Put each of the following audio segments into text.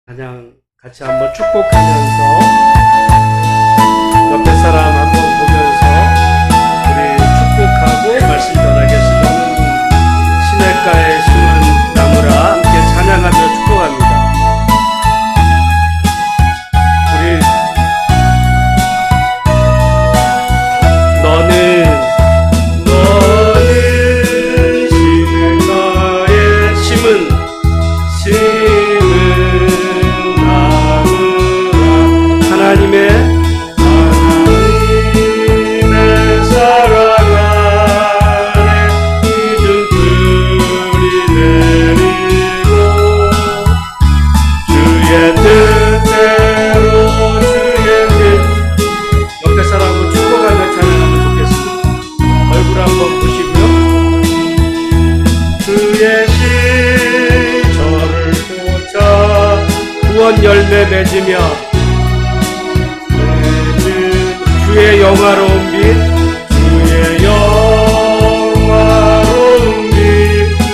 그냥 같이 한번 축복하면서 옆에 사람 한번 보면서 우리 축복하고 말씀 전하겠습니다. 시냇가에 심은 나무라 함께 찬양하며 축복합니다. 우리 너는 시냇가에 심은 하나님의 사랑 안에 기둥들이 내리고 주의 뜻대로 주의 뜻 옆에 사람을 축복하며 찬양하면 좋겠습니다. 얼굴 한번 보시고요. 주의 시절을 쫓아 구원 열매 맺으며 주의 영화로운 빛, 주의 영화로운 빛,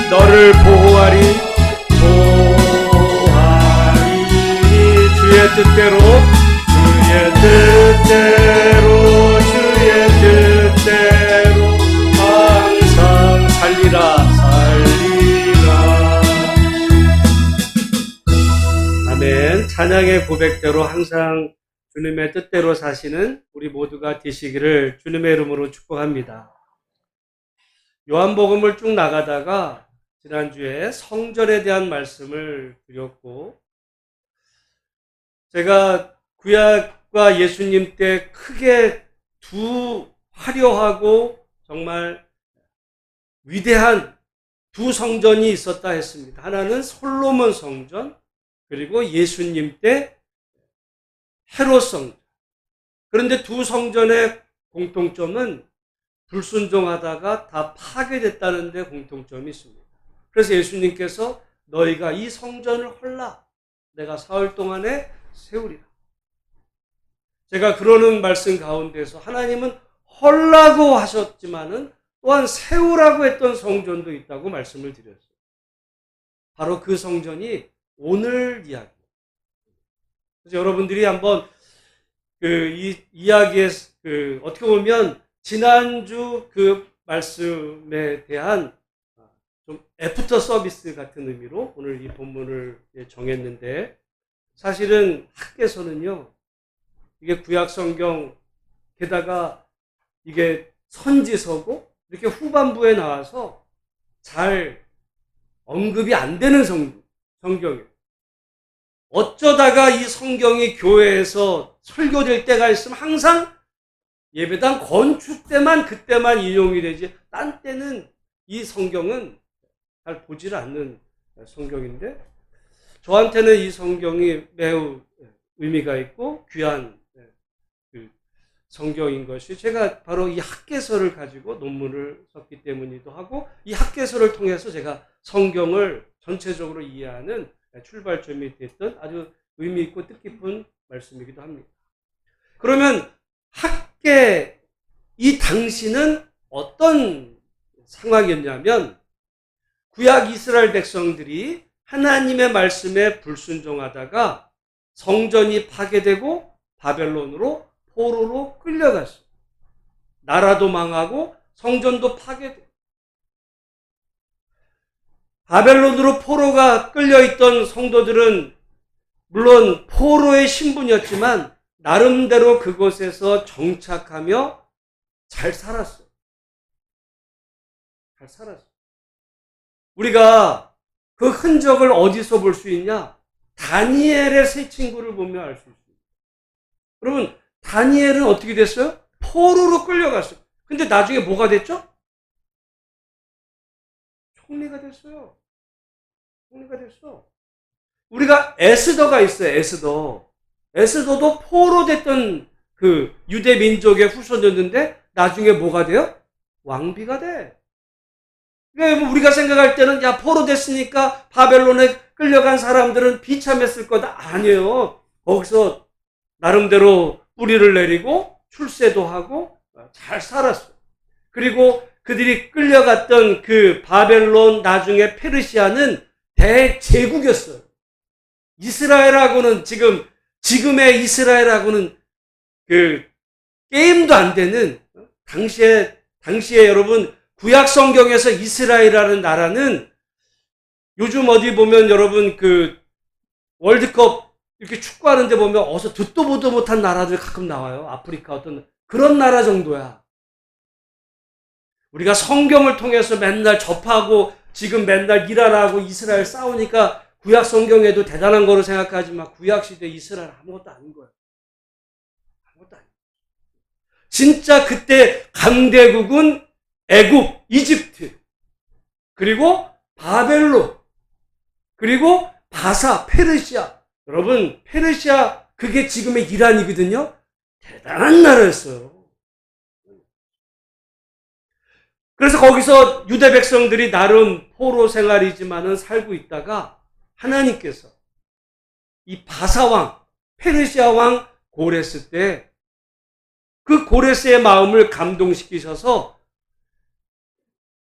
너를 보호하리, 주의 뜻대로, 주의 뜻대로, 항상 살리라. 아멘. 찬양의 고백대로 항상 주님의 뜻대로 사시는 우리 모두가 되시기를 주님의 이름으로 축복합니다. 요한복음을 쭉 나가다가 지난주에 성전에 대한 말씀을 드렸고, 제가 구약과 예수님 때 크게 두 화려하고 정말 위대한 두 성전이 있었다 했습니다. 하나는 솔로몬 성전, 그리고 예수님 때 헤롯 성전. 그런데 두 성전의 공통점은 불순종하다가 다 파괴됐다는 데 공통점이 있습니다. 그래서 예수님께서 너희가 이 성전을 헐라. 내가 사흘 동안에 세우리라. 제가 그러는 말씀 가운데서 하나님은 헐라고 하셨지만은 또한 세우라고 했던 성전도 있다고 말씀을 드렸어요. 바로 그 성전이 오늘 이야기. 그래서 여러분들이 한번 이 이야기에 어떻게 보면 지난주 그 말씀에 대한 좀 애프터 서비스 같은 의미로 오늘 이 본문을 정했는데, 사실은 학계서는요, 이게 구약 성경 게다가 이게 선지서고 이렇게 후반부에 나와서 잘 언급이 안 되는 성경이에요. 어쩌다가 이 성경이 교회에서 설교될 때가 있으면 항상 예배당 건축 때만 그때만 인용이 되지, 딴 때는 이 성경은 잘 보질 않는 성경인데, 저한테는 이 성경이 매우 의미가 있고 귀한 성경인 것이, 제가 바로 이 학개서를 가지고 논문을 썼기 때문이기도 하고, 이 학개서를 통해서 제가 성경을 전체적으로 이해하는 출발점이 됐던 아주 의미 있고 뜻깊은 말씀이기도 합니다. 그러면 학계 이 당시는 어떤 상황이었냐면, 구약 이스라엘 백성들이 하나님의 말씀에 불순종하다가 성전이 파괴되고 바벨론으로 포로로 끌려갔어요. 나라도 망하고 성전도 파괴되고, 바벨론으로 포로가 끌려있던 성도들은 물론 포로의 신분이었지만 나름대로 그곳에서 정착하며 잘 살았어요. 잘 살았어요. 우리가 그 흔적을 어디서 볼 수 있냐? 다니엘의 세 친구를 보면 알 수 있습니다. 여러분, 다니엘은 어떻게 됐어요? 포로로 끌려갔어요. 근데 나중에 뭐가 됐죠? 총리가 됐어요. 총리가 됐어. 우리가 에스더가 있어요. 에스더도 포로 됐던 그 유대 민족의 후손이었는데 나중에 뭐가 돼요? 왕비가 돼. 그러니까 우리가 생각할 때는 야, 포로 됐으니까 바벨론에 끌려간 사람들은 비참했을 거다. 아니에요. 거기서 나름대로 뿌리를 내리고 출세도 하고 잘 살았어. 그리고 그들이 끌려갔던 그 바벨론, 나중에 페르시아는 대제국이었어요. 이스라엘하고는 지금의 이스라엘하고는 그 게임도 안 되는, 당시에 여러분 구약 성경에서 이스라엘이라는 나라는 요즘 어디 보면 여러분 그 월드컵 이렇게 축구하는데 보면 어서 듣도 보도 못한 나라들 가끔 나와요. 아프리카 어떤 그런 나라 정도야. 우리가 성경을 통해서 맨날 접하고 지금 맨날 이란하고 이스라엘 싸우니까 구약 성경에도 대단한 거로 생각하지만 구약 시대 이스라엘 아무것도 아닌 거예요. 아무것도 아닌 거예요. 진짜 그때 강대국은 애굽, 이집트, 그리고 바벨론, 그리고 바사, 페르시아. 여러분, 페르시아 그게 지금의 이란이거든요. 대단한 나라였어요. 그래서 거기서 유대 백성들이 나름 포로 생활이지만은 살고 있다가 하나님께서 이 바사왕, 페르시아 왕 고레스 때 그 고레스의 마음을 감동시키셔서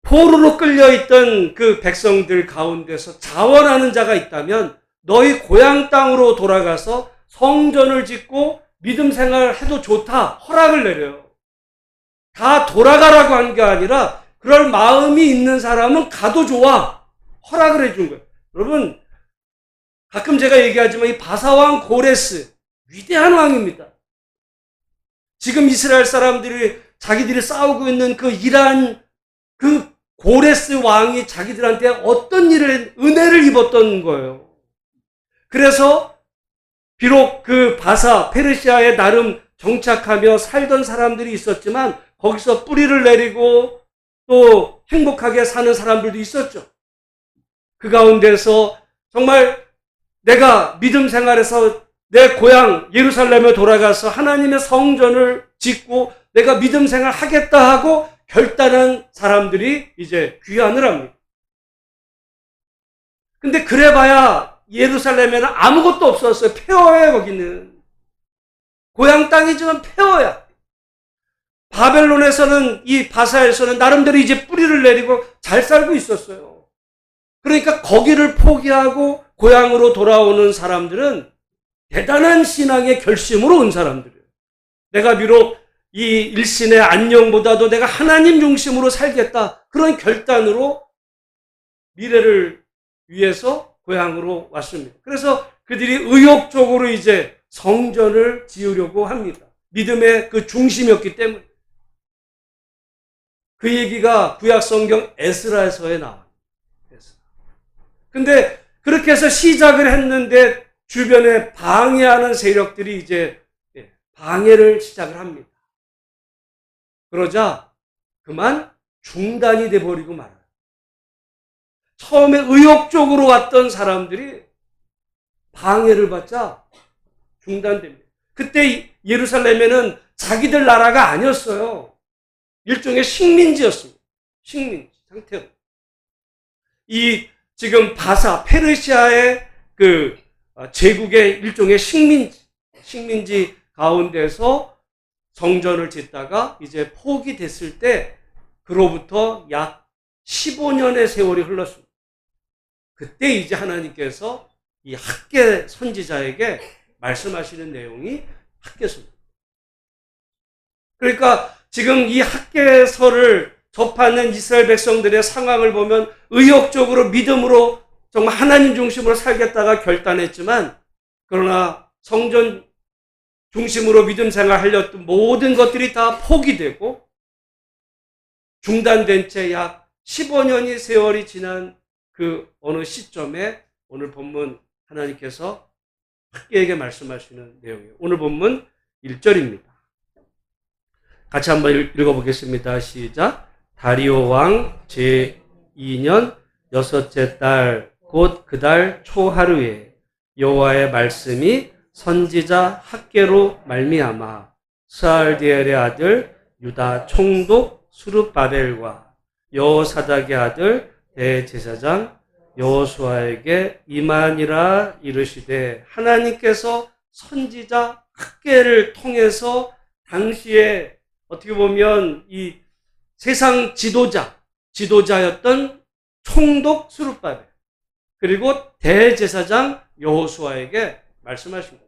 포로로 끌려있던 그 백성들 가운데서 자원하는 자가 있다면 너희 고향 땅으로 돌아가서 성전을 짓고 믿음 생활을 해도 좋다 허락을 내려요. 다 돌아가라고 한 게 아니라 그럴 마음이 있는 사람은 가도 좋아 허락을 해준 거예요. 여러분 가끔 제가 얘기하지만 이 바사왕 고레스 위대한 왕입니다. 지금 이스라엘 사람들이 자기들이 싸우고 있는 그 이란 그 고레스 왕이 자기들한테 어떤 은혜를 입었던 거예요. 그래서 비록 그 바사 페르시아에 나름 정착하며 살던 사람들이 있었지만 거기서 뿌리를 내리고 또 행복하게 사는 사람들도 있었죠. 그 가운데서 정말 내가 믿음 생활에서 내 고향 예루살렘에 돌아가서 하나님의 성전을 짓고 내가 믿음 생활 하겠다 하고 결단한 사람들이 이제 귀환을 합니다. 근데 그래봐야 예루살렘에는 아무것도 없었어요. 폐허예요. 거기는 고향 땅이지만 폐허야. 바벨론에서는 이 바사에서는 나름대로 이제 뿌리를 내리고 잘 살고 있었어요. 그러니까 거기를 포기하고 고향으로 돌아오는 사람들은 대단한 신앙의 결심으로 온 사람들이에요. 내가 비록 이 일신의 안녕보다도 내가 하나님 중심으로 살겠다. 그런 결단으로 미래를 위해서 고향으로 왔습니다. 그래서 그들이 의욕적으로 이제 성전을 지으려고 합니다. 믿음의 그 중심이었기 때문에. 그 얘기가 구약 성경 에스라에서에 나와요. 근데 그렇게 해서 시작을 했는데 주변에 방해하는 세력들이 이제 방해를 시작을 합니다. 그러자 그만 중단이 돼버리고 말아요. 처음에 의욕적으로 왔던 사람들이 방해를 받자 중단됩니다. 그때 예루살렘에는 자기들 나라가 아니었어요. 일종의 식민지였습니다. 식민지 상태로. 이 지금 바사 페르시아의 그 제국의 일종의 식민지 가운데서 성전을 짓다가 이제 포기됐을 때 그로부터 약 15년의 세월이 흘렀습니다. 그때 이제 하나님께서 이 학개 선지자에게 말씀하시는 내용이 학개서입니다. 그러니까 지금 이 학개서를 접하는 이스라엘 백성들의 상황을 보면 의욕적으로 믿음으로 정말 하나님 중심으로 살겠다가 결단했지만 그러나 성전 중심으로 믿음 생활하려던 모든 것들이 다 포기되고 중단된 채 약 15년의 세월이 지난 그 어느 시점에 오늘 본문 하나님께서 학개에게 말씀하시는 내용이에요. 오늘 본문 1절입니다. 같이 한번 읽어보겠습니다. 시작. 다리오 왕 제2년 여섯째 달 곧 그 달 초하루에 여호와의 말씀이 선지자 학개로 말미암아 스알디엘의 아들 유다 총독 수룹바벨과 여호사닥의 아들 대제사장 여호수아에게 임하니라 이르시되 하나님께서 선지자 학개를 통해서 당시에 어떻게 보면 이 세상 지도자였던 총독 수룹바벨 그리고 대제사장 여호수아에게 말씀하십니다.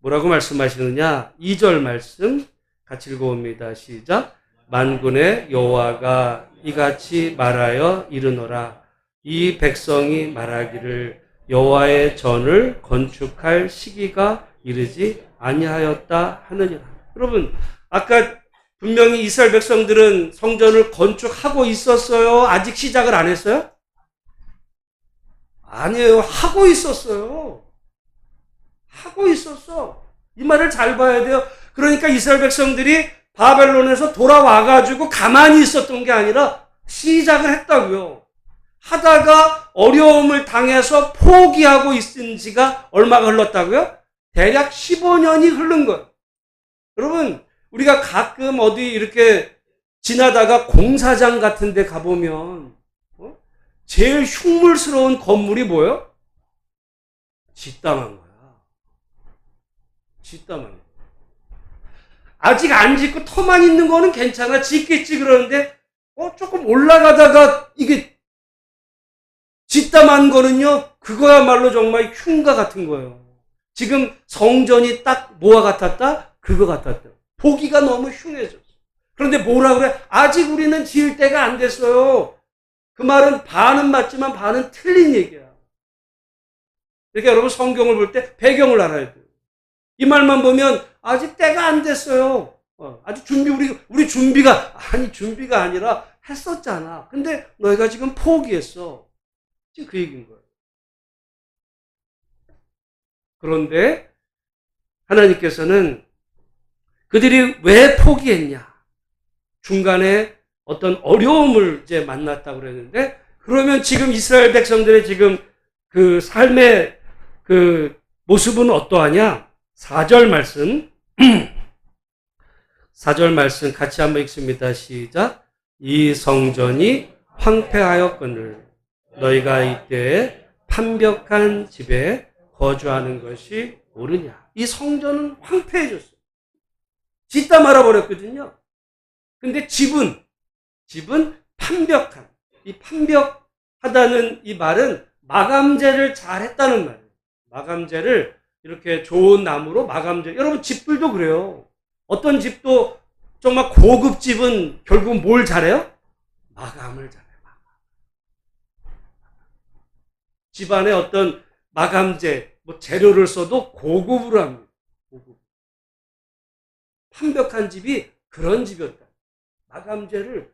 뭐라고 말씀하시느냐? 2절 말씀 같이 읽어봅니다. 시작. 만군의 여호와가 이같이 말하여 이르노라. 이 백성이 말하기를 여호와의 전을 건축할 시기가 이르지 아니하였다 하느니라. 여러분, 아까 분명히 이스라엘 백성들은 성전을 건축하고 있었어요? 아직 시작을 안 했어요? 아니에요. 하고 있었어요. 하고 있었어. 이 말을 잘 봐야 돼요. 그러니까 이스라엘 백성들이 바벨론에서 돌아와가지고 가만히 있었던 게 아니라 시작을 했다고요. 하다가 어려움을 당해서 포기하고 있은 지가 얼마가 흘렀다고요? 대략 15년이 흐른 거예요. 여러분, 우리가 가끔 어디 이렇게 지나다가 공사장 같은 데 가보면 제일 흉물스러운 건물이 뭐예요? 짓담한 거야. 짓담한 거야. 아직 안 짓고 터만 있는 거는 괜찮아. 짓겠지 그러는데 조금 올라가다가 이게 짓담한 거는요, 그거야말로 정말 흉가 같은 거예요. 지금 성전이 딱 뭐와 같았다? 그거 같았다. 보기가 너무 흉해졌어. 그런데 뭐라 그래? 아직 우리는 지을 때가 안 됐어요. 그 말은 반은 맞지만 반은 틀린 얘기야. 그러니까 여러분 성경을 볼 때 배경을 알아야 돼요. 이 말만 보면 아직 때가 안 됐어요. 아직 우리 준비가 아니라 했었잖아. 근데 너희가 지금 포기했어. 지금 그 얘기인 거예요. 그런데 하나님께서는 그들이 왜 포기했냐? 중간에 어떤 어려움을 이제 만났다고 그랬는데, 그러면 지금 이스라엘 백성들의 지금 그 삶의 그 모습은 어떠하냐? 4절 말씀. 4절 말씀 같이 한번 읽습니다. 시작. 이 성전이 황폐하였거늘 너희가 이때에 판벽한 집에 거주하는 것이 옳으냐. 이 성전은 황폐해졌어요. 짓다 말아버렸거든요. 근데 집은 판벽한. 이 판벽하다는 이 말은 마감재를 잘 했다는 말이에요. 마감재를 이렇게 좋은 나무로 마감재. 여러분 집들도 그래요. 어떤 집도 정말 고급 집은 결국 뭘 잘해요? 마감을 잘해요. 집안에 어떤 마감재, 재료를 써도 고급으로 합니다. 고급. 판벽한 집이 그런 집이었다. 마감재를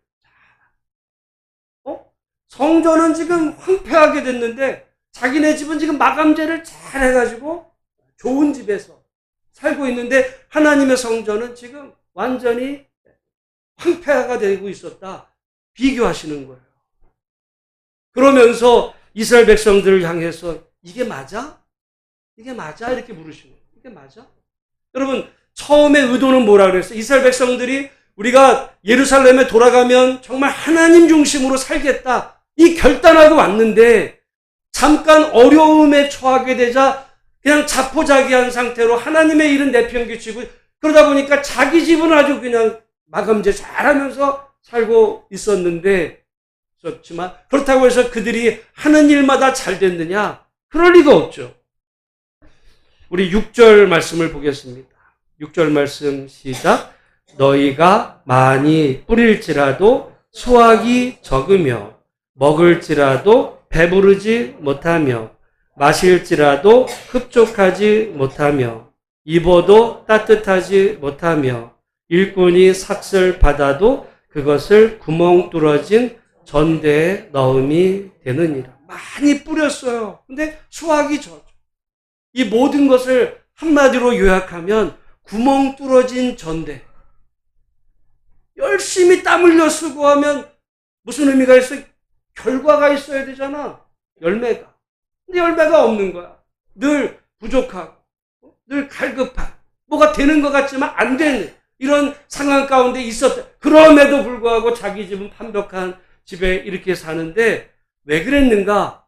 성전은 지금 황폐하게 됐는데 자기네 집은 지금 마감재를 잘 해가지고 좋은 집에서 살고 있는데 하나님의 성전은 지금 완전히 황폐화가 되고 있었다. 비교하시는 거예요. 그러면서 이스라엘 백성들을 향해서 이게 맞아? 이게 맞아? 이렇게 물으시는 거예요. 이게 맞아? 여러분, 처음에 의도는 뭐라 그랬어요? 이스라엘 백성들이 우리가 예루살렘에 돌아가면 정말 하나님 중심으로 살겠다. 이 결단하고 왔는데 잠깐 어려움에 처하게 되자 그냥 자포자기한 상태로 하나님의 일은 내팽개치고 그러다 보니까 자기 집은 아주 그냥 마감재 잘하면서 살고 있었는데 그렇지만 그렇다고 해서 그들이 하는 일마다 잘 됐느냐? 그럴 리가 없죠. 우리 6절 말씀을 보겠습니다. 6절 말씀 시작. 너희가 많이 뿌릴지라도 수확이 적으며 먹을지라도 배부르지 못하며 마실지라도 흡족하지 못하며 입어도 따뜻하지 못하며 일꾼이 삭슬 받아도 그것을 구멍 뚫어진 전대에 넣음이 되느니라. 많이 뿌렸어요. 근데 수확이 적죠. 이 모든 것을 한마디로 요약하면 구멍 뚫어진 전대. 열심히 땀 흘려 쓰고 하면 무슨 의미가 있어? 결과가 있어야 되잖아. 열매가. 근데 열매가 없는 거야. 늘 부족하고 늘 갈급하고 뭐가 되는 것 같지만 안 되는 이런 상황 가운데 있었다. 그럼에도 불구하고 자기 집은 판벽한 집에 이렇게 사는데 왜 그랬는가?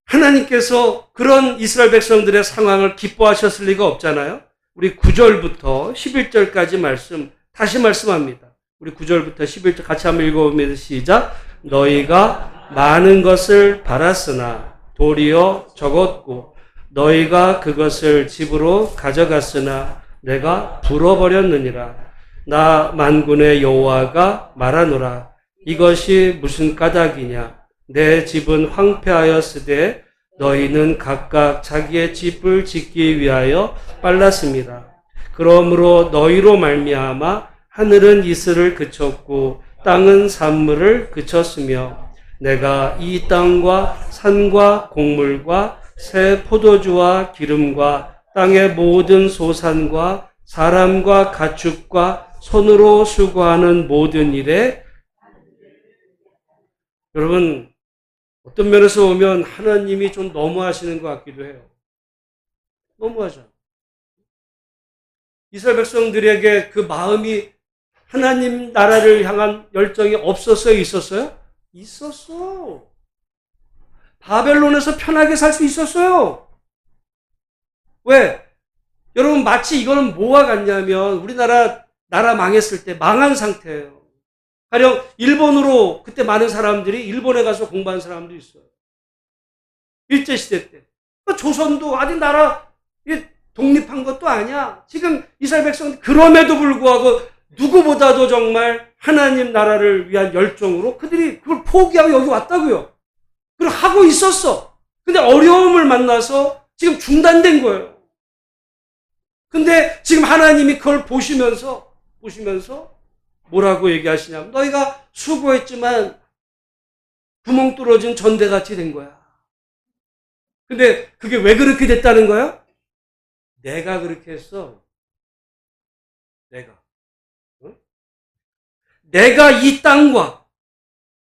하나님께서 그런 이스라엘 백성들의 상황을 기뻐하셨을 리가 없잖아요. 우리 9절부터 11절까지 말씀 다시 말씀합니다. 우리 9절부터 11절 같이 한번 읽어보면 시작. 너희가 많은 것을 바랐으나 도리어 적었고 너희가 그것을 집으로 가져갔으나 내가 불어버렸느니라. 나 만군의 여호와가 말하노라. 이것이 무슨 까닭이냐. 내 집은 황폐하였으되 너희는 각각 자기의 집을 짓기 위하여 빨랐습니다. 그러므로 너희로 말미암아 하늘은 이슬을 그쳤고 땅은 산물을 그쳤으며 내가 이 땅과 산과 곡물과 새 포도주와 기름과 땅의 모든 소산과 사람과 가축과 손으로 수고하는 모든 일에 여러분 어떤 면에서 보면 하나님이 좀 너무하시는 것 같기도 해요. 너무하죠. 이스라엘 백성들에게 그 마음이 하나님 나라를 향한 열정이 없었어요? 있었어요? 있었어. 바벨론에서 편하게 살 수 있었어요. 왜? 여러분 마치 이거는 뭐와 같냐면 우리나라 망했을 때 망한 상태예요. 가령 일본으로 그때 많은 사람들이 일본에 가서 공부한 사람도 있어요. 일제시대 때. 조선도 아직 나라 독립한 것도 아니야. 지금 이스라엘 백성들 그럼에도 불구하고 누구보다도 정말 하나님 나라를 위한 열정으로 그들이 그걸 포기하고 여기 왔다고요. 그걸 하고 있었어. 근데 어려움을 만나서 지금 중단된 거예요. 근데 지금 하나님이 그걸 보시면서 뭐라고 얘기하시냐면 너희가 수고했지만 구멍 뚫어진 전대같이 된 거야. 근데 그게 왜 그렇게 됐다는 거야? 내가 그렇게 했어. 내가 이 땅과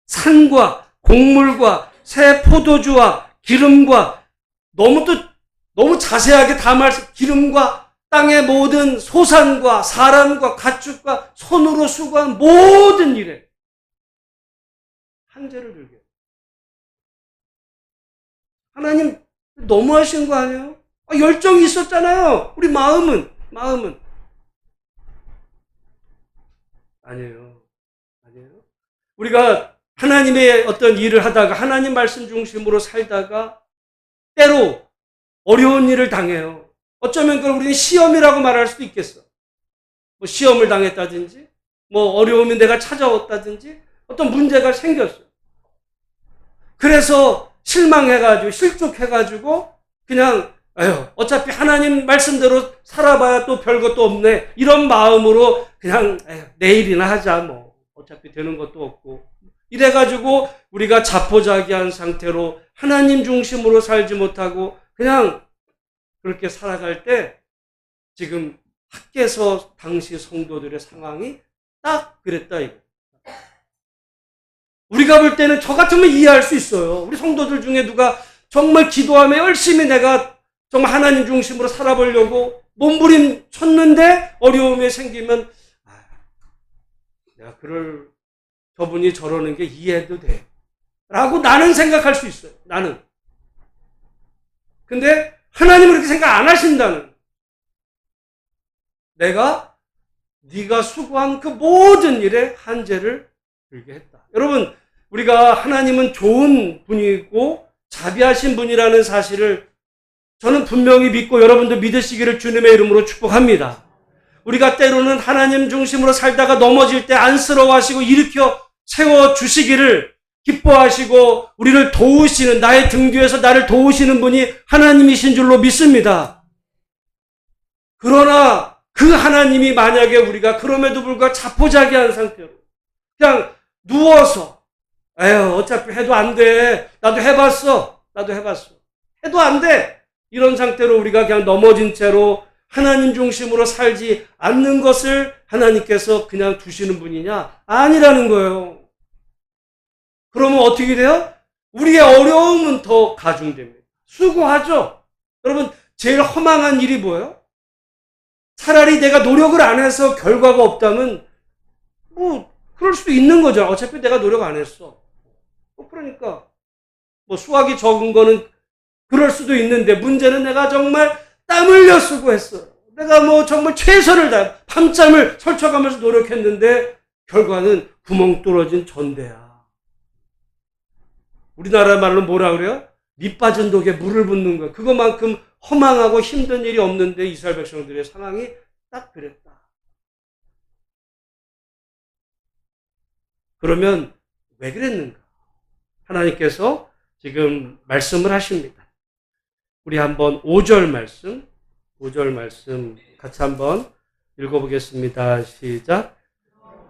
산과 곡물과 새 포도주와 기름과 너무 자세하게 다 기름과 땅의 모든 소산과 사람과 가축과 손으로 수고한 모든 일에 한재를 들게. 하나님 너무하신 거 아니에요? 열정이 있었잖아요. 우리 마음은 아니에요. 우리가 하나님의 어떤 일을 하다가 하나님 말씀 중심으로 살다가 때로 어려운 일을 당해요. 어쩌면 그걸 우리는 시험이라고 말할 수도 있겠어. 뭐 시험을 당했다든지, 뭐 어려움이 내가 찾아왔다든지, 어떤 문제가 생겼어. 그래서 실망해가지고, 실족해가지고, 그냥, 어차피 하나님 말씀대로 살아봐야 또 별것도 없네. 이런 마음으로 그냥, 내일이나 하자, 뭐. 어차피 되는 것도 없고. 이래가지고 우리가 자포자기한 상태로 하나님 중심으로 살지 못하고 그냥 그렇게 살아갈 때 지금 학개서 당시 성도들의 상황이 딱 그랬다 이거. 우리가 볼 때는 저 같으면 이해할 수 있어요. 우리 성도들 중에 누가 정말 기도하며 열심히 내가 정말 하나님 중심으로 살아보려고 몸부림쳤는데 어려움이 생기면 내가 저분이 저러는 게 이해도 돼. 라고 나는 생각할 수 있어요. 나는. 근데 하나님은 그렇게 생각 안 하신다는. 네가 수고한 그 모든 일에 한재를 들게 했다. 여러분, 우리가 하나님은 좋은 분이고 자비하신 분이라는 사실을 저는 분명히 믿고 여러분도 믿으시기를 주님의 이름으로 축복합니다. 우리가 때로는 하나님 중심으로 살다가 넘어질 때 안쓰러워하시고 일으켜 세워주시기를 기뻐하시고 우리를 도우시는 나의 등 뒤에서 나를 도우시는 분이 하나님이신 줄로 믿습니다. 그러나 그 하나님이 만약에 우리가 그럼에도 불구하고 자포자기한 상태로 그냥 누워서 어차피 해도 안 돼. 나도 해봤어. 해도 안 돼. 이런 상태로 우리가 그냥 넘어진 채로 하나님 중심으로 살지 않는 것을 하나님께서 그냥 두시는 분이냐? 아니라는 거예요. 그러면 어떻게 돼요? 우리의 어려움은 더 가중됩니다. 수고하죠. 여러분, 제일 허망한 일이 뭐예요? 차라리 내가 노력을 안 해서 결과가 없다면 그럴 수도 있는 거죠. 어차피 내가 노력 안 했어. 그러니까 수학이 적은 거는 그럴 수도 있는데 문제는 내가 정말 땀 흘려 쓰고 했어. 내가 정말 최선을 다해 밤잠을 설쳐가면서 노력했는데 결과는 구멍 뚫어진 전대야. 우리나라 말로 뭐라 그래요? 밑 빠진 독에 물을 붓는 거야. 그것만큼 허망하고 힘든 일이 없는데 이스라엘 백성들의 상황이 딱 그랬다. 그러면 왜 그랬는가? 하나님께서 지금 말씀을 하십니다. 우리 한번 5절 말씀 같이 한번 읽어보겠습니다. 시작.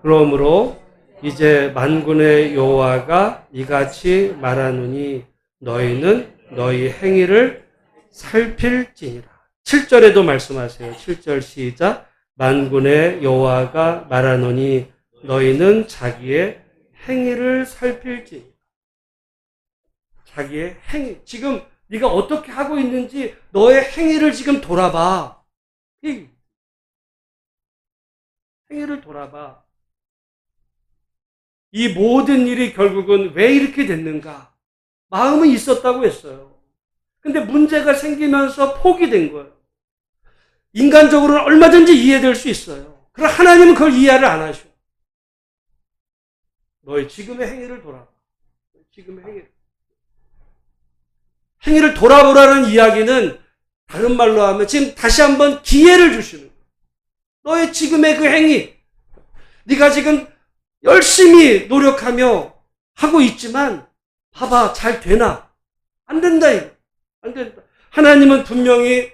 그러므로 이제 만군의 여호와가 이같이 말하노니 너희는 너희 행위를 살필지니라. 7절에도 말씀하세요. 7절 시작. 만군의 여호와가 말하노니 너희는 자기의 행위를 살필지니라. 자기의 행위. 지금 네가 어떻게 하고 있는지 너의 행위를 지금 돌아봐. 행위를 돌아봐. 이 모든 일이 결국은 왜 이렇게 됐는가? 마음은 있었다고 했어요. 근데 문제가 생기면서 포기된 거예요. 인간적으로는 얼마든지 이해될 수 있어요. 그러나 하나님은 그걸 이해를 안 하셔. 너의 지금의 행위를 돌아봐. 지금의 행위를 돌아보라는 이야기는 다른 말로 하면 지금 다시 한번 기회를 주시는 거예요. 너의 지금의 그 행위, 네가 지금 열심히 노력하며 하고 있지만 봐봐, 잘 되나? 안 된다 이거. 안 된다. 하나님은 분명히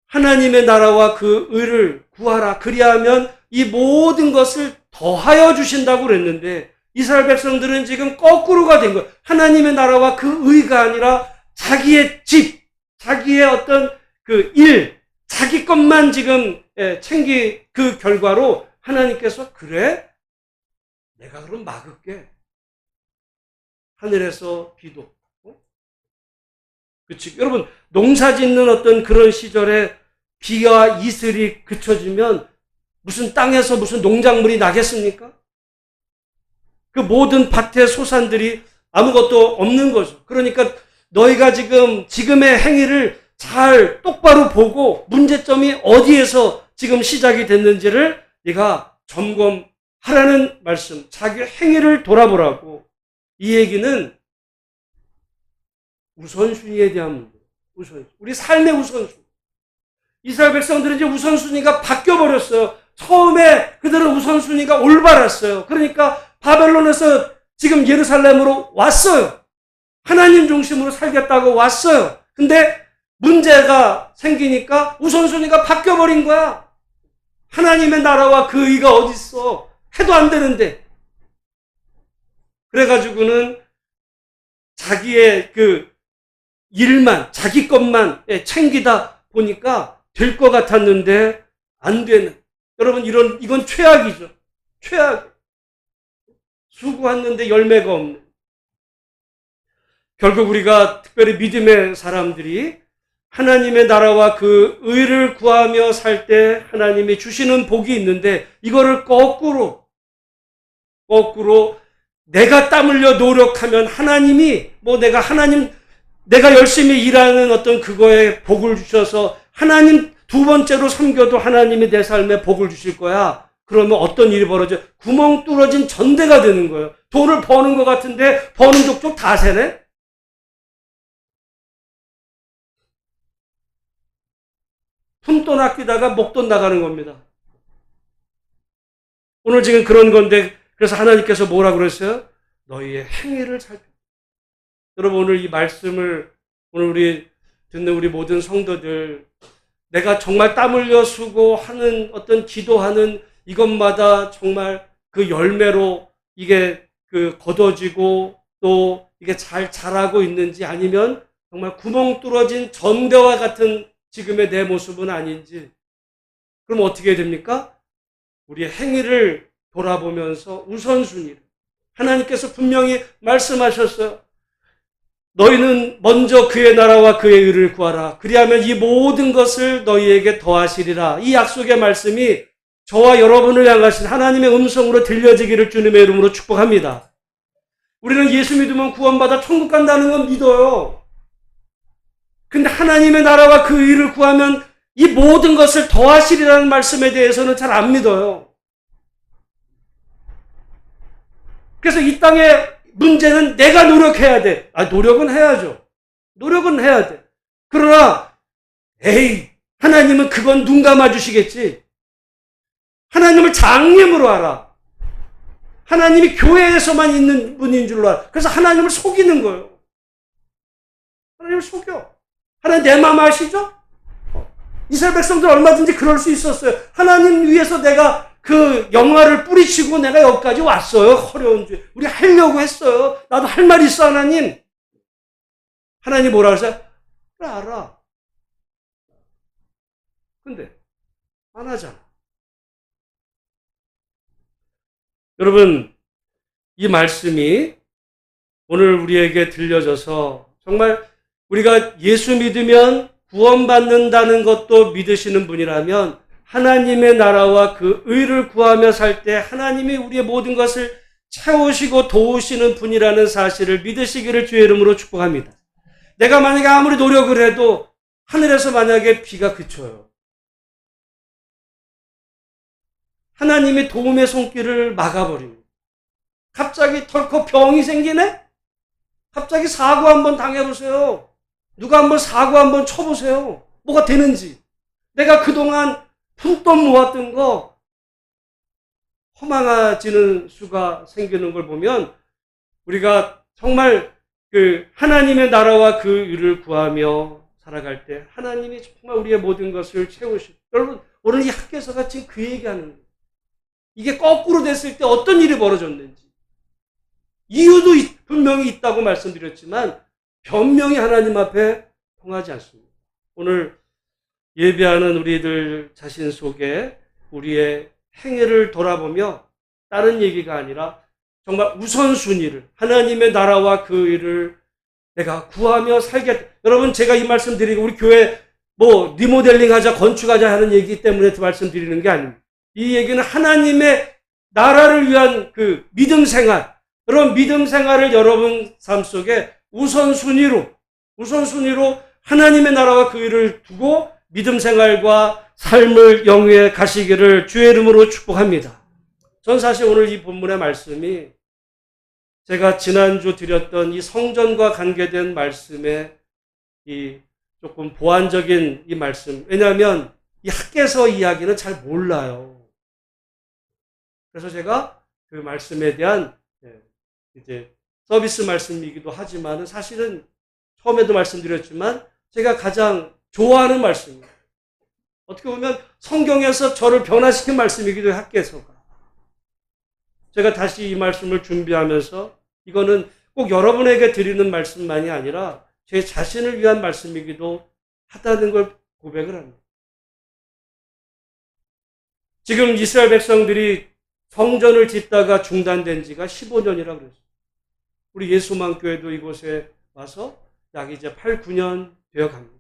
하나님의 나라와 그 의를 구하라. 그리하면 이 모든 것을 더하여 주신다고 그랬는데 이스라엘 백성들은 지금 거꾸로가 된 거예요. 하나님의 나라와 그 의가 아니라 자기의 집, 자기의 어떤 그 일, 자기 것만 지금 챙기 그 결과로 하나님께서 그래? 내가 그럼 막을게. 하늘에서 비도. 그치? 여러분, 농사 짓는 어떤 그런 시절에 비와 이슬이 그쳐지면 무슨 땅에서 무슨 농작물이 나겠습니까? 그 모든 밭의 소산들이 아무것도 없는 거죠. 그러니까 너희가 지금의 행위를 잘 똑바로 보고 문제점이 어디에서 지금 시작이 됐는지를 네가 점검하라는 말씀, 자기 행위를 돌아보라고. 이 얘기는 우선순위에 대한 문제. 우선순위. 우리 삶의 우선순위. 이스라엘 백성들은 이제 우선순위가 바뀌어버렸어요. 처음에 그들은 우선순위가 올바랐어요. 그러니까 바벨론에서 지금 예루살렘으로 왔어요. 하나님 중심으로 살겠다고 왔어요. 근데 문제가 생기니까 우선순위가 바뀌어버린 거야. 하나님의 나라와 그 의가 어디 있어? 해도 안 되는데. 그래가지고는 자기의 그 일만, 자기 것만 챙기다 보니까 될 것 같았는데 안 되는. 여러분, 이건 최악이죠. 최악. 수고했는데 열매가 없는. 결국 우리가 특별히 믿음의 사람들이 하나님의 나라와 그 의를 구하며 살 때 하나님이 주시는 복이 있는데 이거를 거꾸로 내가 땀 흘려 노력하면 하나님이 내가 열심히 일하는 어떤 그거에 복을 주셔서 하나님 두 번째로 섬겨도 하나님이 내 삶에 복을 주실 거야. 그러면 어떤 일이 벌어져? 구멍 뚫어진 전대가 되는 거예요. 돈을 버는 것 같은데 버는 족족 다 세네? 품돈 아끼다가 목돈 나가는 겁니다. 오늘 지금 그런 건데 그래서 하나님께서 뭐라 그랬어요? 너희의 행위를 살펴. 여러분, 오늘 이 말씀을 오늘 듣는 우리 모든 성도들, 내가 정말 땀 흘려 수고하는 어떤 기도하는 이것마다 정말 그 열매로 이게 거둬지고 또 이게 잘 자라고 있는지 아니면 정말 구멍 뚫어진 전대와 같은 지금의 내 모습은 아닌지. 그럼 어떻게 됩니까? 우리의 행위를 돌아보면서 우선순위를. 하나님께서 분명히 말씀하셨어요. 너희는 먼저 그의 나라와 그의 의를 구하라. 그리하면 이 모든 것을 너희에게 더하시리라. 이 약속의 말씀이 저와 여러분을 향하신 하나님의 음성으로 들려지기를 주님의 이름으로 축복합니다. 우리는 예수 믿으면 구원받아 천국 간다는 건 믿어요. 근데 하나님의 나라와 그 의를 구하면 이 모든 것을 더하시리라는 말씀에 대해서는 잘 안 믿어요. 그래서 이 땅의 문제는 내가 노력해야 돼. 노력은 해야죠. 노력은 해야 돼. 그러나 에이, 하나님은 그건 눈 감아주시겠지. 하나님을 장님으로 알아. 하나님이 교회에서만 있는 분인 줄로 알아. 그래서 하나님을 속이는 거예요. 하나님을 속여. 하나님 내 마음 아시죠? 이스라엘 백성들 얼마든지 그럴 수 있었어요. 하나님 위해서 내가 그 영화를 뿌리치고 내가 여기까지 왔어요. 어려운 줄. 우리 하려고 했어요. 나도 할 말 있어, 하나님. 하나님 뭐라 그러세요? 그래, 알아. 근데 안 하잖아. 여러분, 이 말씀이 오늘 우리에게 들려져서 정말 우리가 예수 믿으면 구원받는다는 것도 믿으시는 분이라면 하나님의 나라와 그 의를 구하며 살 때 하나님이 우리의 모든 것을 채우시고 도우시는 분이라는 사실을 믿으시기를 주의 이름으로 축복합니다. 내가 만약에 아무리 노력을 해도 하늘에서 만약에 비가 그쳐요. 하나님이 도움의 손길을 막아버립니다. 갑자기 덜컥 병이 생기네? 갑자기 사고 한번 당해보세요. 누가 한번 사고 한번 쳐보세요. 뭐가 되는지. 내가 그동안 푼돈 모았던 거 허망해지는 수가 생기는 걸 보면 우리가 정말 그 하나님의 나라와 그 의를 구하며 살아갈 때 하나님이 정말 우리의 모든 것을 채우시고, 여러분 오늘 이 학교에서가 지금 그 얘기하는 거예요. 이게 거꾸로 됐을 때 어떤 일이 벌어졌는지 이유도 분명히 있다고 말씀드렸지만 변명이 하나님 앞에 통하지 않습니다. 오늘 예배하는 우리들 자신 속에 우리의 행위를 돌아보며 다른 얘기가 아니라 정말 우선순위를 하나님의 나라와 그 일을 내가 구하며 살겠다. 여러분 제가 이 말씀 드리고 우리 교회 뭐 리모델링 하자 건축하자 하는 얘기 때문에 말씀드리는 게 아닙니다. 이 얘기는 하나님의 나라를 위한 그 믿음 생활, 그런 믿음 생활을 여러분 삶 속에 우선순위로 하나님의 나라와 그 일을 두고 믿음 생활과 삶을 영위해 가시기를 주의 이름으로 축복합니다. 전 사실 오늘 이 본문의 말씀이 제가 지난주 드렸던 이 성전과 관계된 말씀의 이 조금 보완적인 이 말씀, 왜냐하면 이 학개서 이야기는 잘 몰라요. 그래서 제가 그 말씀에 대한 이제 서비스 말씀이기도 하지만 사실은 처음에도 말씀드렸지만 제가 가장 좋아하는 말씀입니다. 어떻게 보면 성경에서 저를 변화시킨 말씀이기도 해요. 학개서가. 제가 다시 이 말씀을 준비하면서 이거는 꼭 여러분에게 드리는 말씀만이 아니라 제 자신을 위한 말씀이기도 하다는 걸 고백을 합니다. 지금 이스라엘 백성들이 성전을 짓다가 중단된 지가 15년이라고 그랬어요. 우리 예수만교회도 이곳에 와서 약 이제 8, 9년 되어 갑니다.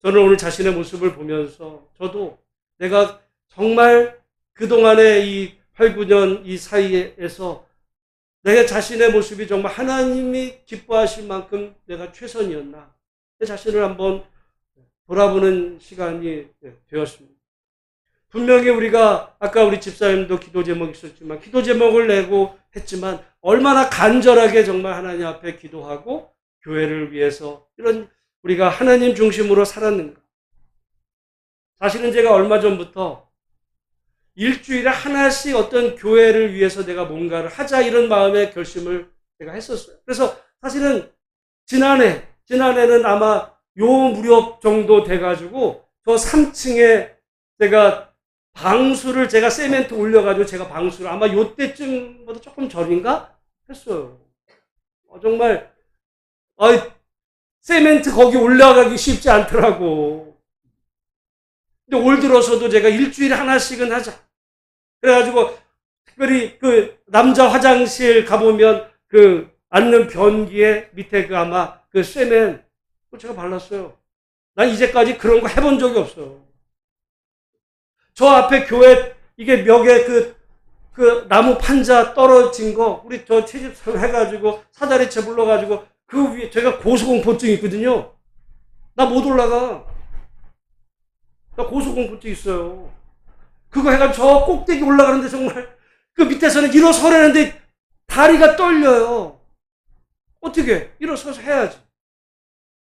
저는 오늘 자신의 모습을 보면서 저도 내가 정말 그동안의 이 8, 9년 이 사이에서 내 자신의 모습이 정말 하나님이 기뻐하실 만큼 내가 최선이었나, 내 자신을 한번 돌아보는 시간이 되었습니다. 분명히 우리가 아까 우리 집사님도 기도 제목이 있었지만 기도 제목을 내고 했지만 얼마나 간절하게 정말 하나님 앞에 기도하고 교회를 위해서 이런 우리가 하나님 중심으로 살았는가. 사실은 제가 얼마 전부터 일주일에 하나씩 어떤 교회를 위해서 내가 뭔가를 하자 이런 마음의 결심을 제가 했었어요. 그래서 사실은 지난해는 아마 요 무렵 정도 돼가지고 저 3층에 제가 방수를 제가 세멘트 올려가지고 제가 방수를 아마 요때쯤보다 조금 전인가 했어요. 정말 세멘트 거기 올라가기 쉽지 않더라고. 근데 올 들어서도 제가 일주일에 하나씩은 하자. 그래가지고 특별히 그 남자 화장실 가보면 그 앉는 변기에 밑에 그 아마 그 세멘 제가 발랐어요. 난 이제까지 그런 거 해본 적이 없어요. 저 앞에 교회 이게 벽에 그 나무 판자 떨어진 거 우리 저 채집사로 해가지고 사다리채 불러가지고 그 위에 제가 고소공포증 있거든요. 나 못 올라가. 나 고소공포증 있어요. 그거 해가지고 저 꼭대기 올라가는데 정말 그 밑에서는 일어서라는데 다리가 떨려요. 어떻게? 일어서서 해야지.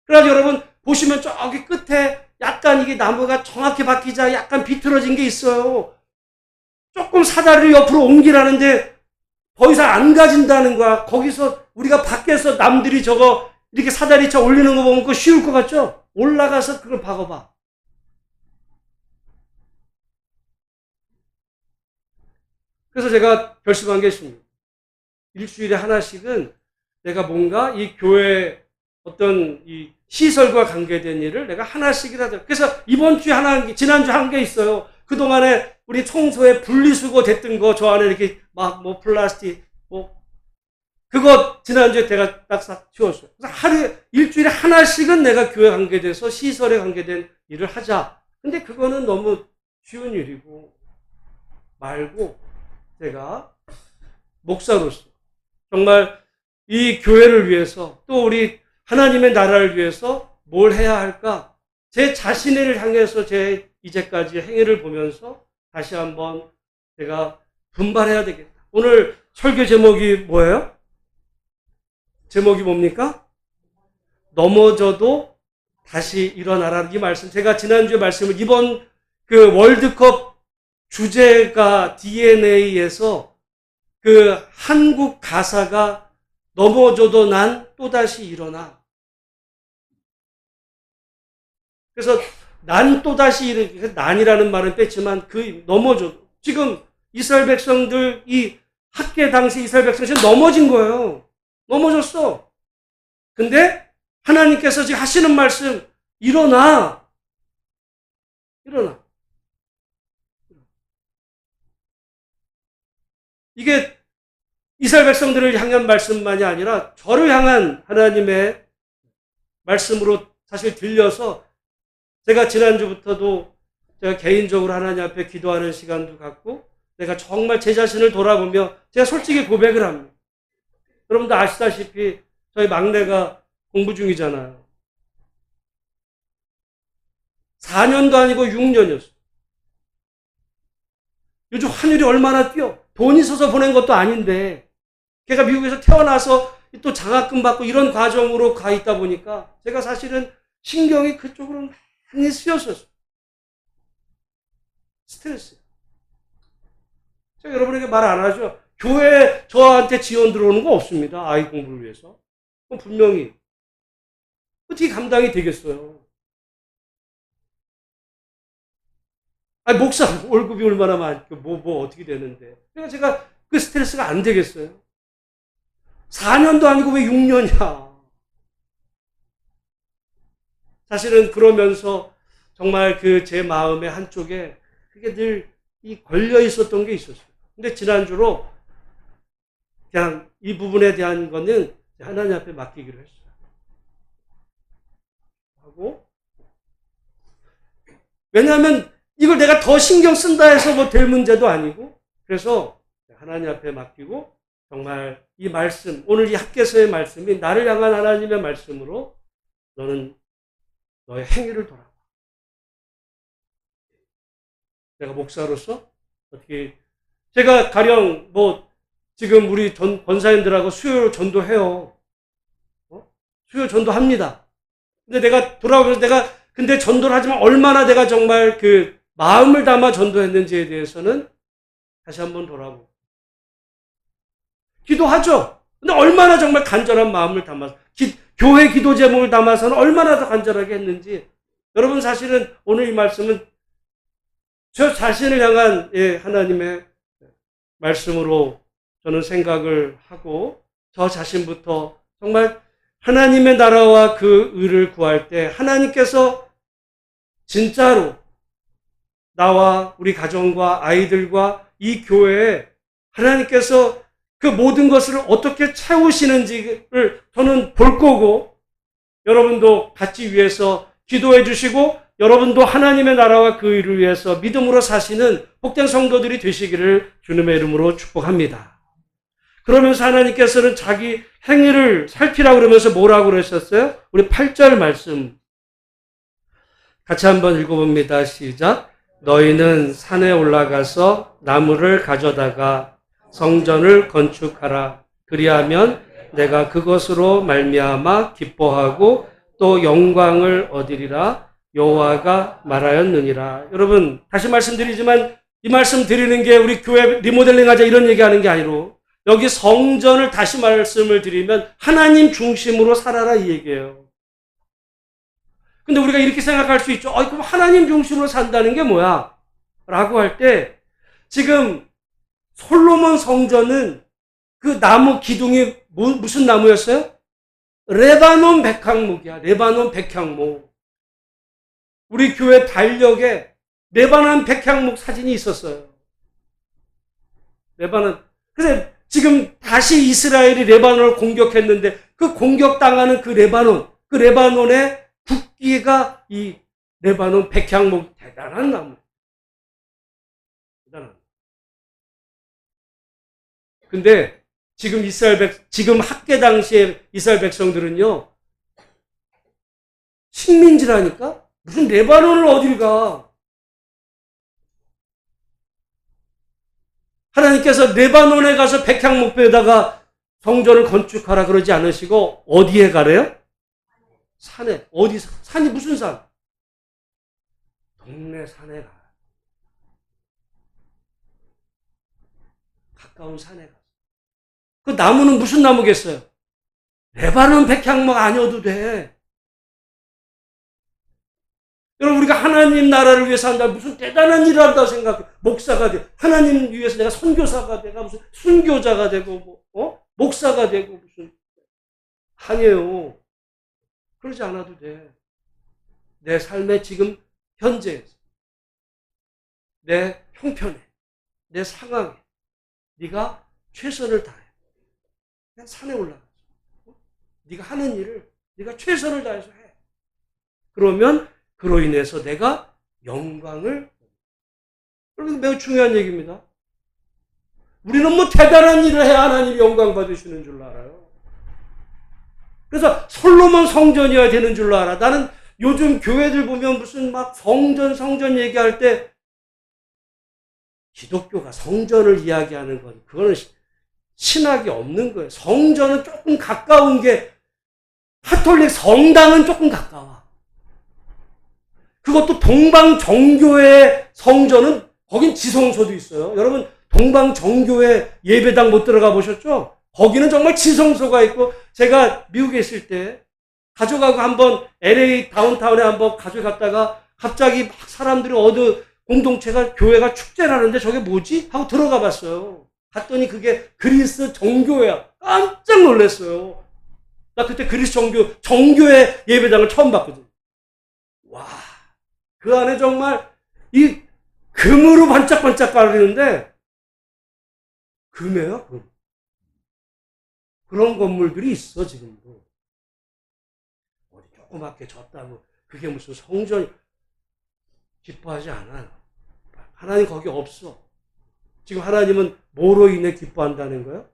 그래서 여러분 보시면 저기 끝에 약간 이게 나무가 정확히 박히자 약간 비틀어진 게 있어요. 조금 사다리를 옆으로 옮기라는데 더 이상 안 가진다는 거야. 거기서 우리가 밖에서 남들이 저거 이렇게 사다리 차 올리는 거 보면 그거 쉬울 것 같죠? 올라가서 그걸 박아봐. 그래서 제가 결심한 게 있습니다. 일주일에 하나씩은 내가 뭔가 이 교회 어떤 이 시설과 관계된 일을 내가 하나씩이라도. 그래서 이번 주에 하나, 지난주에 한 게 있어요. 그동안에 우리 청소에 분리수거 됐던 거, 저 안에 이렇게 막 뭐 플라스틱, 그거 지난주에 제가 딱 싹 치웠어요. 그래서 일주일에 하나씩은 내가 교회 관계돼서 시설에 관계된 일을 하자. 근데 그거는 너무 쉬운 일이고, 말고, 제가 목사로서 정말 이 교회를 위해서 또 우리 하나님의 나라를 위해서 뭘 해야 할까? 제 자신을 향해서 제 이제까지 행위를 보면서 다시 한번 제가 분발해야 되겠다. 오늘 설교 제목이 뭐예요? 제목이 뭡니까? 넘어져도 다시 일어나라. 이 말씀. 제가 지난주에 말씀을 이번 그 월드컵 주제가 DNA에서 그 한국 가사가 넘어져도 난 또다시 일어나. 그래서 난 또다시 일어나. 난이라는 말은 뺐지만 그 넘어져. 지금 이스라엘 백성들 이 학계 당시 이스라엘 백성이 넘어진 거예요. 넘어졌어. 근데 하나님께서 지금 하시는 말씀 일어나. 일어나. 이게 이스라엘 백성들을 향한 말씀만이 아니라 저를 향한 하나님의 말씀으로 사실 들려서 제가 지난주부터도 제가 개인적으로 하나님 앞에 기도하는 시간도 갖고 내가 정말 제 자신을 돌아보며 제가 솔직히 고백을 합니다. 여러분도 아시다시피 저희 막내가 공부 중이잖아요. 4년도 아니고 6년이었어요. 요즘 환율이 얼마나 뛰어. 돈 있어서 보낸 것도 아닌데 걔가 미국에서 태어나서 또 장학금 받고 이런 과정으로 가 있다 보니까 제가 사실은 신경이 그쪽으로 많이 쓰였었어요. 스트레스. 제가 여러분에게 말 안 하죠. 교회에 저한테 지원 들어오는 거 없습니다. 아이 공부를 위해서. 그럼 분명히 어떻게 감당이 되겠어요. 아니, 목사 월급이 얼마나 많고, 어떻게 되는데. 그러니까 제가 그 스트레스가 안 되겠어요. 4년도 아니고 왜 6년이야. 사실은 그러면서 정말 그 제 마음의 한쪽에 그게 늘 이 걸려 있었던 게 있었어요. 근데 지난주로 그냥 이 부분에 대한 거는 하나님 앞에 맡기기로 했어요. 하고, 왜냐하면 이걸 내가 더 신경 쓴다 해서 뭐 될 문제도 아니고, 그래서 하나님 앞에 맡기고 정말 이 말씀, 오늘 이 학개서의 말씀이 나를 향한 하나님의 말씀으로 너는 너의 행위를 돌아봐. 내가 목사로서 어떻게, 제가 가령 뭐 지금 우리 권사님들하고 수요 전도해요. 수요 전도합니다. 근데 내가 돌아오면서 근데 전도를 하지만 얼마나 내가 정말 그 마음을 담아 전도했는지에 대해서는 다시 한번 돌아보고. 기도하죠. 근데 얼마나 정말 간절한 마음을 담아서, 교회 기도 제목을 담아서는 얼마나 더 간절하게 했는지. 여러분 사실은 오늘 이 말씀은 저 자신을 향한 하나님의 말씀으로 저는 생각을 하고 저 자신부터 정말 하나님의 나라와 그 의를 구할 때 하나님께서 진짜로 나와 우리 가정과 아이들과 이 교회에 하나님께서 그 모든 것을 어떻게 채우시는지를 저는 볼 거고, 여러분도 같이 위해서 기도해 주시고 여러분도 하나님의 나라와 그 일을 위해서 믿음으로 사시는 복된 성도들이 되시기를 주님의 이름으로 축복합니다. 그러면서 하나님께서는 자기 행위를 살피라고 그러면서 뭐라고 그러셨어요? 우리 8절 말씀 같이 한번 읽어봅니다. 시작. 너희는 산에 올라가서 나무를 가져다가 성전을 건축하라. 그리하면 내가 그것으로 말미암아 기뻐하고 또 영광을 얻으리라. 여호와가 말하였느니라. 여러분 다시 말씀드리지만 이 말씀 드리는 게 우리 교회 리모델링 하자 이런 얘기하는 게 아니로 여기 성전을 다시 말씀을 드리면 하나님 중심으로 살아라 이 얘기예요. 근데 우리가 이렇게 생각할 수 있죠. 그럼 하나님 중심으로 산다는 게 뭐야? 라고 할 때 지금 솔로몬 성전은 그 나무 기둥이 무슨 나무였어요? 레바논 백향목이야. 레바논 백향목. 우리 교회 달력에 레바논 백향목 사진이 있었어요. 레바논. 그래서 지금 다시 이스라엘이 레바논을 공격했는데 그 공격당하는 그 레바논의 국기가 이 레바논 백향목 대단한 나무. 대단한. 근데 지금 학계 당시에 이스라엘 백성들은요, 식민지라니까? 무슨 레바논을 어딜 가? 하나님께서 레바논에 가서 백향목배에다가 성전을 건축하라 그러지 않으시고, 어디에 가래요? 산에. 산이 무슨 산? 동네 산에 가. 가까운 산에 가. 그 나무는 무슨 나무겠어요? 레바논 백향목 아니어도 돼. 여러분 우리가 하나님 나라를 위해서 한다. 무슨 대단한 일을 한다고 생각해. 목사가 돼. 하나님 위해서 내가 선교사가 되고 무슨 순교자가 되고 목사가 되고 무슨 아니에요. 그러지 않아도 돼. 내 삶의 지금 현재에서 내 형편에 내 상황에 네가 최선을 다해. 그냥 산에 올라가서 네가 하는 일을 네가 최선을 다해서 해. 그러면 그로 인해서 내가 영광을, 여러분 매우 중요한 얘기입니다. 우리는 뭐 대단한 일을 해야 하나님이 영광 받으시는 줄 알아요. 그래서 솔로몬 성전이어야 되는 줄 알아. 나는 요즘 교회들 보면 무슨 막 성전 얘기할 때 기독교가 성전을 이야기하는 건 그거는 신학이 없는 거예요. 성전은 조금 가까운 게 가톨릭 성당은 조금 가까워. 그것도 동방정교회 성전은 거긴 지성소도 있어요. 여러분 동방정교회 예배당 못 들어가 보셨죠? 거기는 정말 지성소가 있고 제가 미국에 있을 때 가져가고 한번 LA 다운타운에 한번 가져갔다가 갑자기 막 사람들이 공동체가 교회가 축제를 하는데 저게 뭐지? 하고 들어가 봤어요. 갔더니 그게 그리스 정교회야. 깜짝 놀랐어요. 나 그때 그리스 정교회 예배당을 처음 봤거든. 와, 그 안에 정말 이 금으로 반짝반짝 거리는데 금이에요, 금. 그런 건물들이 있어 지금도. 어디 조그맣게 졌다고 그게 무슨 성전 기뻐하지 않아요. 하나님 거기 없어. 지금 하나님은 뭐로 인해 기뻐한다는 거예요?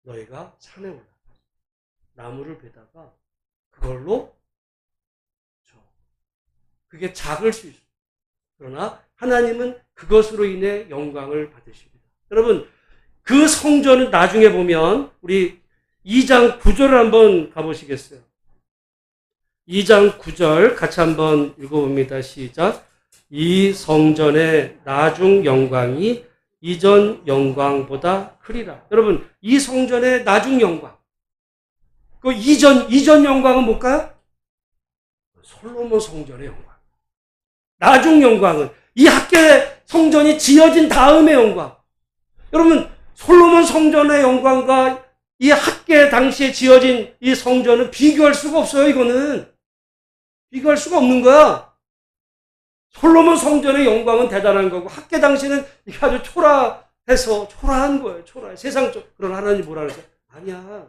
너희가 산에 올라가 나무를 베다가 그걸로 그게 작을 수 있어요. 그러나 하나님은 그것으로 인해 영광을 받으십니다. 여러분 그 성전은 나중에 보면 우리 2장 9절을 한번 가보시겠어요? 2장 9절 같이 한번 읽어봅니다. 시작. 이 성전의 나중 영광이 이전 영광보다 크리라. 여러분 이 성전의 나중 영광, 그 이전 영광은 뭘까요? 솔로몬 성전의 영광. 나중 영광은 이 학계 성전이 지어진 다음의 영광. 여러분 솔로몬 성전의 영광과 이 학계 당시에 지어진 이 성전은 비교할 수가 없어요. 이거는 비교할 수가 없는 거야. 솔로몬 성전의 영광은 대단한 거고 학계 당시는 이게 아주 초라한 거예요. 초라해. 세상적. 그런 하나님 뭐라 그러세요? 아니야.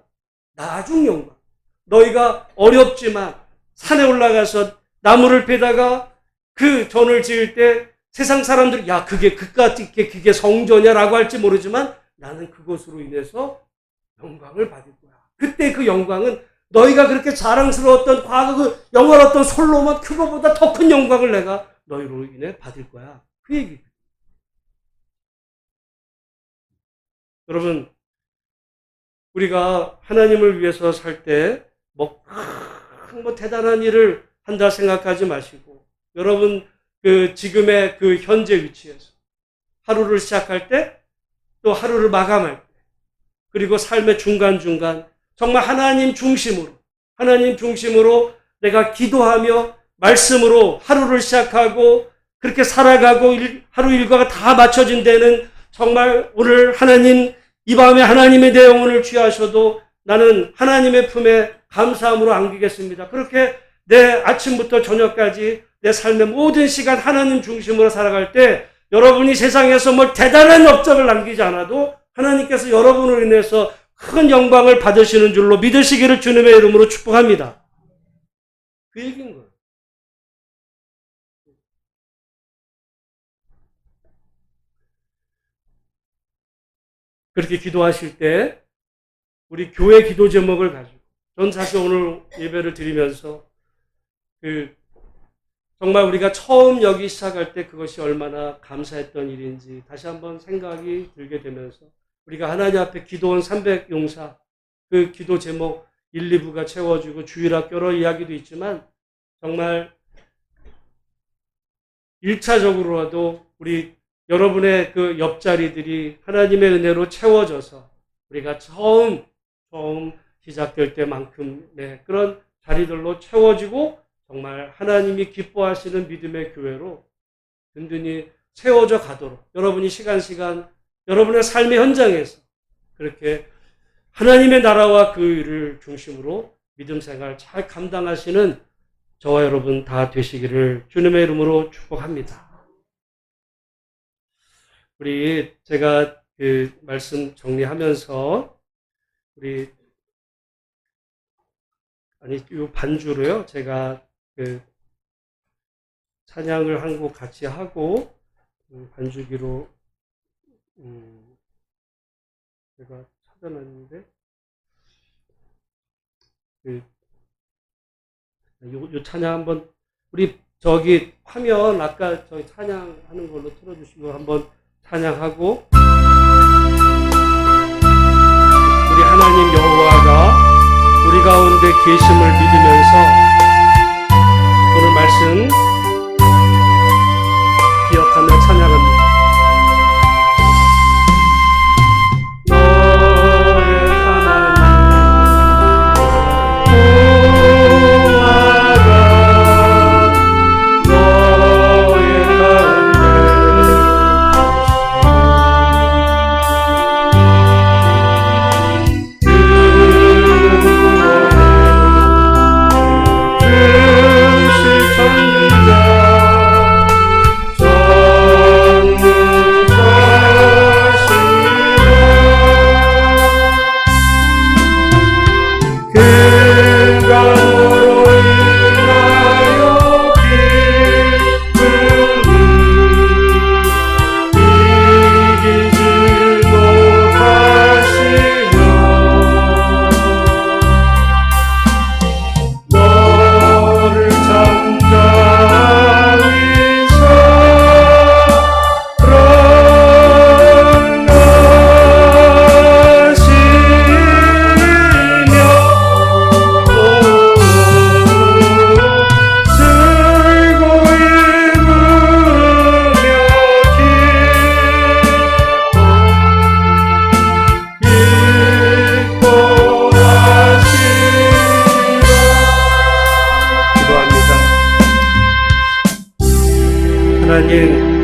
나중 영광. 너희가 어렵지만 산에 올라가서 나무를 베다가 그 전을 지을 때 세상 사람들이 야 그게 그깟 있게 그게 성전이야라고 할지 모르지만 나는 그것으로 인해서 영광을 받을 거야. 그때 그 영광은 너희가 그렇게 자랑스러웠던 과거 그 영원했던 솔로몬 그거보다 더 큰 영광을 내가 너희로 인해 받을 거야. 그 얘기. 여러분, 우리가 하나님을 위해서 살 때 뭐 대단한 일을 한다 생각하지 마시고, 여러분 그 지금의 그 현재 위치에서 하루를 시작할 때, 또 하루를 마감할 때, 그리고 삶의 중간중간 정말 하나님 중심으로 내가 기도하며 말씀으로 하루를 시작하고 그렇게 살아가고 하루 일과가 다 맞춰진 데는 정말 오늘 하나님, 이 밤에 하나님의 내 영혼을 취하셔도 나는 하나님의 품에 감사함으로 안기겠습니다. 그렇게 내 아침부터 저녁까지 내 삶의 모든 시간 하나님 중심으로 살아갈 때 여러분이 세상에서 뭐 대단한 업적을 남기지 않아도 하나님께서 여러분으로 인해서 큰 영광을 받으시는 줄로 믿으시기를 주님의 이름으로 축복합니다. 그 얘기인 거예요. 그렇게 기도하실 때 우리 교회 기도 제목을 가지고, 전 사실 오늘 예배를 드리면서 정말 우리가 처음 여기 시작할 때 그것이 얼마나 감사했던 일인지 다시 한번 생각이 들게 되면서, 우리가 하나님 앞에 기도원 300용사 그 기도 제목 1, 2부가 채워지고 주일학 여러 이야기도 있지만, 정말 1차적으로라도 우리 여러분의 그 옆자리들이 하나님의 은혜로 채워져서 우리가 처음 시작될 때만큼의 그런 자리들로 채워지고 정말 하나님이 기뻐하시는 믿음의 교회로 든든히 세워져 가도록, 여러분이 시간 여러분의 삶의 현장에서 그렇게 하나님의 나라와 그 일을 중심으로 믿음 생활 잘 감당하시는 저와 여러분 다 되시기를 주님의 이름으로 축복합니다. 제가 그 말씀 정리하면서 이 반주로요, 제가 그 찬양을 한 곡 같이 하고 반주기로 제가 찾아놨는데 요 찬양 한번 우리 저기 화면 아까 저희 찬양하는 걸로 틀어주시고 한번 찬양하고, 우리 하나님 여호와가 우리 가운데 계심을 믿으면서 오늘 말씀 기억하며 찬양합니다. 너의 하나님 여호와가 너의 하나님